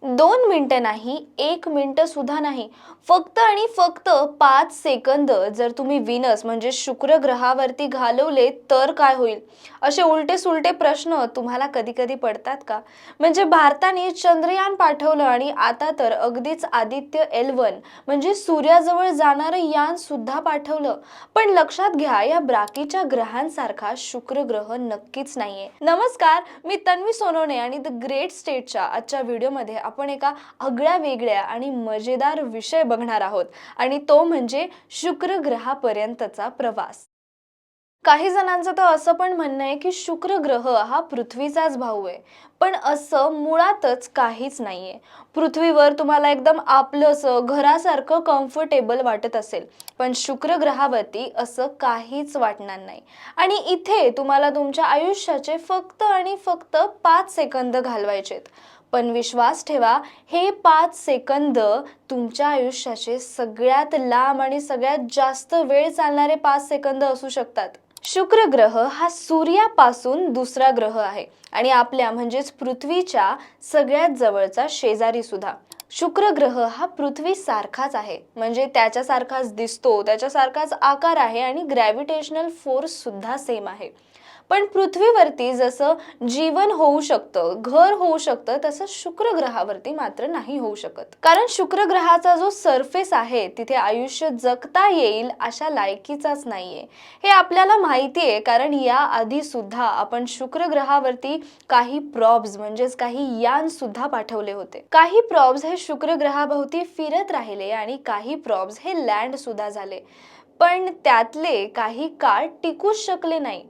2 मिनिटं नाही, 1 मिनिट सुद्धा नाही. फक्त आणि फक्त 5 सेकंद जर तुम्ही व्हीनस म्हणजे शुक्र ग्रहावरती घालवले तर काय होईल? असे उलटे-सुलटे प्रश्न तुम्हाला कधी-कधी पडतात का? म्हणजे भारताने चंद्रयान पाठवलं आणि आता तर अगदीच आदित्य L1 म्हणजे सूर्याजवळ जाणारं यान सुद्धा पाठवलं. पण लक्षात घ्या, या बाकीच्या ग्रहांसारखा शुक्र ग्रह नक्कीच नाहीये. नमस्कार, मी तन्वी सोनवणे आणि द ग्रेट स्टेटच्या आजच्या व्हिडिओमध्ये आपण एका आगळ्या वेगळ्या आणि मजेदार विषय बघणार आहोत आणि तो म्हणजे शुक्र ग्रहापर्यंतचा प्रवास. काही जणांचं तर असं पण म्हणणं आहे की शुक्र ग्रह हा पृथ्वीचाच भाऊ आहे. पण असं मुळातच काहीच नाहीये. पृथ्वीवर तुम्हाला एकदम आपलंसं घरासारखं कम्फर्टेबल वाटत असेल, पण शुक्र ग्रहावरती असं काहीच वाटणार नाही. आणि इथे तुम्हाला तुमच्या आयुष्याचे फक्त आणि फक्त 5 सेकंद घालवायचेत. पण विश्वास ठेवा, हे 5 सेकंद तुमच्या आयुष्याचे सगळ्यात लांब आणि सगळ्यात जास्त वेळ चालणारे 5 सेकंद असू शकतात. शुक्र ग्रह हा सूर्यापासून दुसरा ग्रह आहे आणि आपल्या म्हणजेच पृथ्वीच्या सगळ्यात जवळचा शेजारी सुद्धा. शुक्र ग्रह हा पृथ्वी सारखाच आहे, म्हणजे त्याच्यासारखाच दिसतो, त्याच्यासारखाच आकार आहे आणि ग्रॅव्हिटेशनल फोर्स सुद्धा सेम आहे. पण पृथ्वीवरती जसं जीवन होऊ शकतं, घर होऊ शकतं, तसं शुक्र ग्रहावरती मात्र नाही होऊ शकत. कारण शुक्र ग्रहाचा जो सरफेस आहे तिथे आयुष्य जगता येईल अशा लायकीचाच नाहीये. हे आपल्याला माहिती आहे, कारण या आधी सुद्धा आपण शुक्र ग्रहावरती काही प्रॉब्स म्हणजेच काही यान सुद्धा पाठवले होते. काही प्रॉब्स हे शुक्र ग्रहाभोवती फिरत राहिले आणि काही प्रॉब्स हे लँड सुद्धा झाले. पण त्यातले काही काळ टिकूच शकले नाही.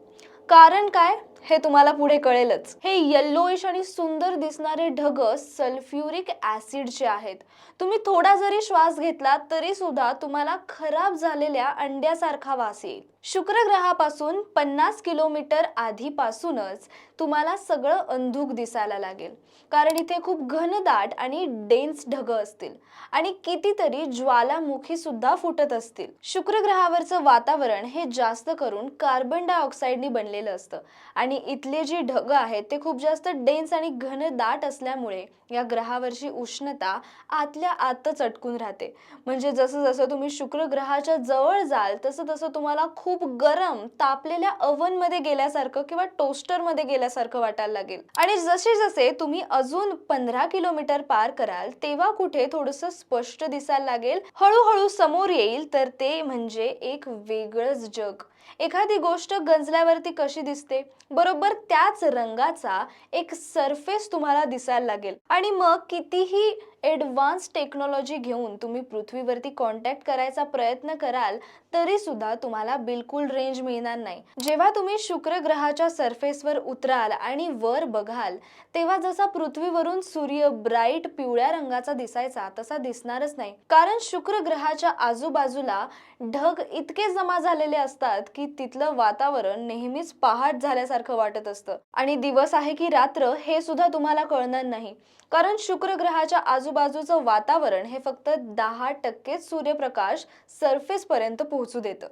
कारण काय हे तुम्हाला पुढे कळेलच. हे येल्लोइश आणि सुंदर दिसणारे ढग सल्फ्युरिक ऍसिडचे आहेत. तुम्ही थोडा जरी श्वास घेतला तरी सुद्धा तुम्हाला खराब झालेल्या अंड्यासारखा वास येईल. शुक्र ग्रहापासून 50 किलोमीटर आधीपासूनच तुम्हाला सगळं अंधुक दिसायला लागेल, कारण इथे खूप घनदाट आणि डेन्स ढग असतील आणि कितीतरी ज्वालामुखी सुद्धा फुटत असतील. शुक्र ग्रहावरचं वातावरण हे जास्त करून कार्बन डायऑक्साईडनी बनलेलं असतं आणि इथले जी ढग आहेत ते खूप जास्त डेन्स आणि घनदाट असल्यामुळे या ग्रहावरची उष्णता आतल्या आतच अटकून राहते. म्हणजे जसं जसं तुम्ही शुक्र ग्रहाच्या जवळ जाल तसं तसं तुम्हाला खूप गरम तापलेल्या ओव्हन मध्ये गेल्यासारखं किंवा टोस्टर मध्ये गेल्यासारखं वाटायला लागेल. आणि जसे जसे तुम्ही अजून 15 किलोमीटर पार कराल तेव्हा कुठे थोडंसं स्पष्ट दिसायला लागेल, हळूहळू समोर येईल, तर ते म्हणजे एक वेगळंच जग. एखादी गोष्ट गंजल्यावरती कशी दिसते, बरोबर त्याच रंगाचा एक सरफेस तुम्हाला दिसायला लागेल. आणि मग कितीही ॲडव्हान्स टेक्नॉलॉजी घेऊन तुम्ही पृथ्वीवरती कॉन्टॅक्ट करायचा प्रयत्न कराल तरी सुद्धा तुम्हाला बिलकुल रेंज मिळणार नाही. जेव्हा तुम्ही शुक्र ग्रहाच्या सरफेसवर उतराल आणि वर बघाल तेव्हा जसा पृथ्वीवरून सूर्य ब्राईट पिवळ्या रंगाचा दिसायचा तसा दिसणारच नाही. कारण शुक्र ग्रहाच्या आजूबाजूला ढग इतके जमा झालेले असतात की तिथलं वातावरण नेहमीच पहाट झाल्यासारखं वाटत असतं आणि दिवस आहे की रात्र हे सुद्धा तुम्हाला कळणार नाही. कारण शुक्र ग्रहाच्या आजूबाजूचं वातावरण हे फक्त 10% सूर्यप्रकाश सरफेस पर्यंत पोहोचू देतं.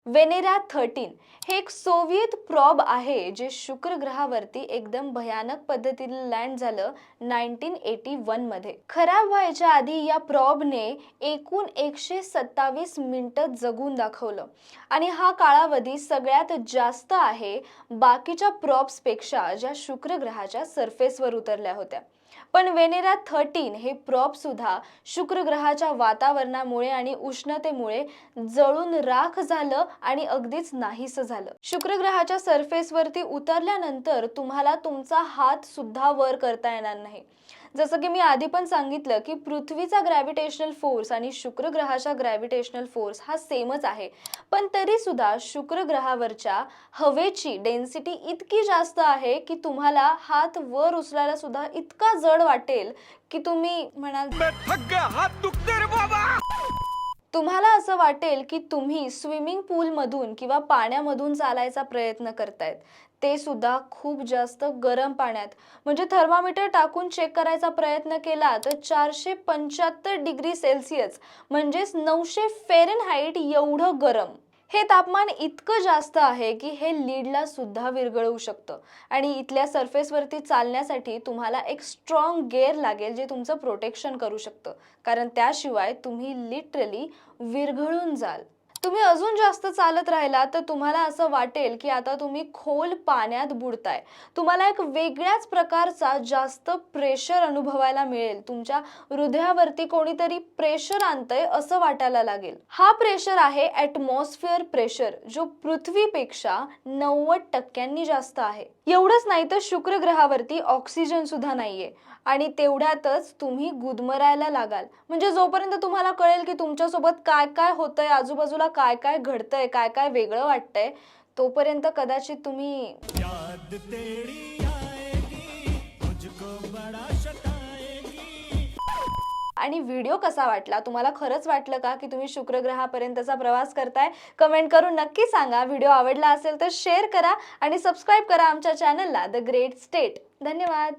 वेनेरा 13 हे एक सोव्हिएत प्रॉब आहे जे शुक्र ग्रहावरती एकदम भयानक पद्धतीने लँड झालं 1981 मध्ये. खराब व्हायच्या आधी या प्रॉबने एकूण 127 मिनिटं जगून दाखवलं आणि हा कालावधी सगळ्यात जास्त आहे बाकीच्या प्रॉब्स पेक्षा ज्या शुक्र ग्रहाच्या सरफेसवर उतरल्या होत्या. पण वेनेरा 13 हे प्रॉब सुद्धा शुक्र ग्रहाच्या वातावरणामुळे आणि उष्णतेमुळे जळून राख झालं आणि अगदीच नाहीसं झालं. शुक्र ग्रहाच्या सरफेसवरती उतरल्यानंतर तुम्हाला तुमचा हात सुद्धा वर करता येणार नाही. जसं की मी आधी पण सांगितलं की पृथ्वीचा ग्रॅव्हिटेशनल फोर्स आणि शुक्र ग्रहाचा ग्रॅव्हिटेशनल फोर्स हा सेमच आहे. पण तरी सुद्धा शुक्र ग्रहावरच्या हवेची डेन्सिटी इतकी जास्त आहे की तुम्हाला हात वर उचलायला सुद्धा इतका जड वाटेल की तुम्ही म्हणाल तुम्हाला असं वाटेल की तुम्ही स्विमिंग पूलमधून किंवा पाण्यामधून चालायचा प्रयत्न करतायत, ते सुद्धा खूप जास्त गरम पाण्यात. म्हणजे थर्मामीटर टाकून चेक करायचा प्रयत्न केला तर 475 डिग्री सेल्सिअस म्हणजेच 900 फॅरेनहाइट एवढं गरम. हे तापमान इतकं जास्त आहे की हे लीडला सुद्धा विरघळवू शकतं आणि इथल्या सरफेसवरती चालण्यासाठी तुम्हाला एक स्ट्रॉंग गेअर लागेल जे तुमचं प्रोटेक्शन करू शकतं, कारण त्याशिवाय तुम्ही लिटरली विरघळून जाल. तुम्ही अजून जास्त चालत राहिला तर तुम्हाला असं वाटेल की आता तुम्ही खोल पाण्यात बुडताय. तुम्हाला एक वेगळ्याच प्रकारचा जास्त प्रेशर अनुभवायला मिळेल. तुमच्या हृदयावरती कोणीतरी प्रेशर आणतंय असं वाटायला लागेल. हा प्रेशर आहे ॲटमॉस्फिअर प्रेशर, जो पृथ्वीपेक्षा 90% जास्त आहे. एवढंच नाही तर शुक्र ग्रहावरती ऑक्सिजन सुद्धा नाहीये आणि तेवढ्यातच तुम्ही गुदमरायला लागाल. म्हणजे जोपर्यंत तुम्हाला कळेल की तुमच्यासोबत काय काय होतंय, आजूबाजूला काय काय घडतंय, काय काय वेगळं वाटतंय, तोपर्यंत कदाचित तुम्ही याद तेरी आएगी, मुझको बड़ा सताएगी. आणि व्हिडिओ कसा वाटला, तुम्हाला खरंच वाटलं का की तुम्ही शुक्र ग्रहापर्यंतचा प्रवास करताय? कमेंट करून नक्की सांगा. व्हिडिओ आवडला असेल तर शेअर करा आणि सबस्क्राईब करा आमच्या चॅनलला द ग्रेट स्टेट. धन्यवाद.